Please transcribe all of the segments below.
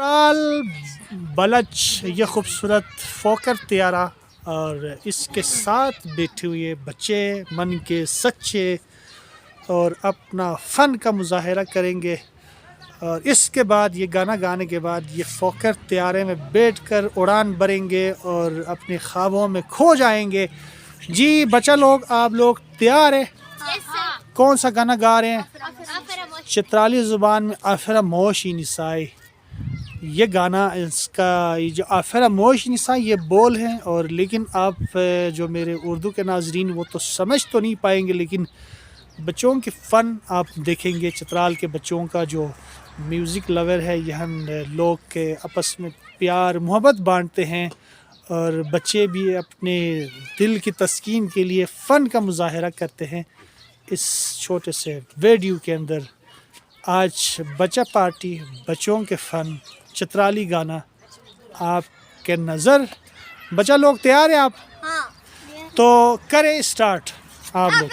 चित्राल बलच ये खूबसूरत फोकर त्यारा और इसके साथ बैठे हुए बच्चे मन के सच्चे और अपना फ़न का मुजाहरा करेंगे। और इसके बाद ये गाना गाने के बाद ये फोकर त्यारे में बैठकर उड़ान भरेंगे और अपने ख्वाबों में खो जाएंगे। जी बच्चा लोग, आप लोग तैयार हैं? कौन सा गाना गा रहे हैं? चित्राली ज़ुबान में आफरा मोश निसाई, ये गाना, इसका ये जो आफरा मोश निसाई ये बोल हैं। और लेकिन आप जो मेरे उर्दू के नाजरीन वो तो समझ तो नहीं पाएंगे, लेकिन बच्चों के फ़न आप देखेंगे। चित्राल के बच्चों का जो म्यूज़िक लवर है, यहाँ लोग के आपस में प्यार मोहब्बत बांटते हैं और बच्चे भी अपने दिल की तस्कीन के लिए फ़न का मुजाहरा करते हैं। इस छोटे से वीडियो के अंदर आज बच्चा पार्टी, बच्चों के फ़न, चित्राली गाना आपके नज़र। बच्चा लोग तैयार हैं आप? हाँ। तो करें स्टार्ट आप लोग।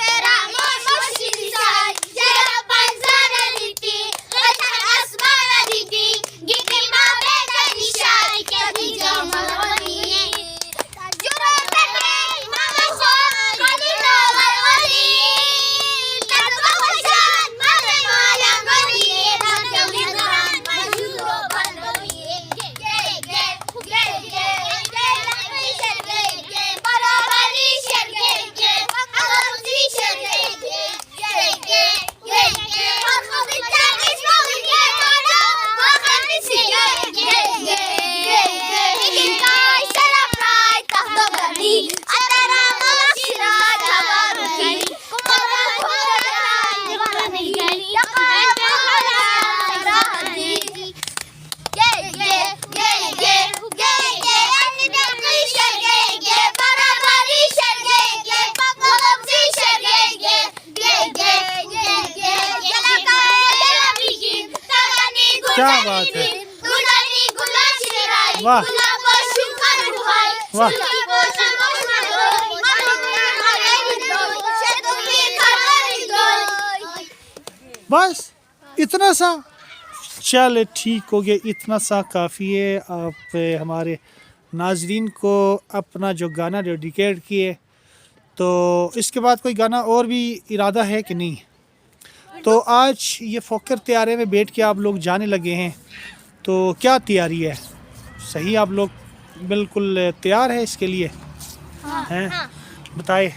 क्या बात है, वाह वाह। बस इतना सा, चल ठीक हो गया, इतना सा काफ़ी है। आप हमारे नाजरीन को अपना जो गाना डेडिकेट किए, तो इसके बाद कोई गाना और भी इरादा है कि नहीं? तो आज ये फोकर त्यारे में बैठ के आप लोग जाने लगे हैं, तो क्या तैयारी है? सही, आप लोग बिल्कुल तैयार है इसके लिए? हैं? बताए,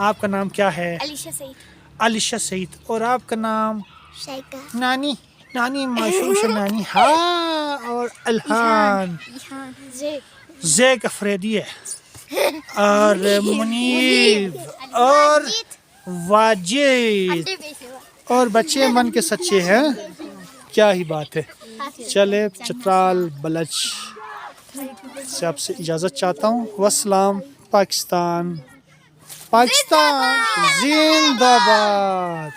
आपका नाम क्या है? अलीशा सईद। अलीशा सईद। और आपका नाम? शाइका। नानी, नानी माशूम से नानी। हाँ, और अल्हान, ज़ेक अफरेदी है, और मुनीब, और वाजिद, और बच्चे मन के सच्चे हैं। क्या ही बात है। चले, चित्राल बलच से आपसे इजाज़त चाहता हूँ। वस्सलाम। पाकिस्तान, पाकिस्तान जिंदाबाद।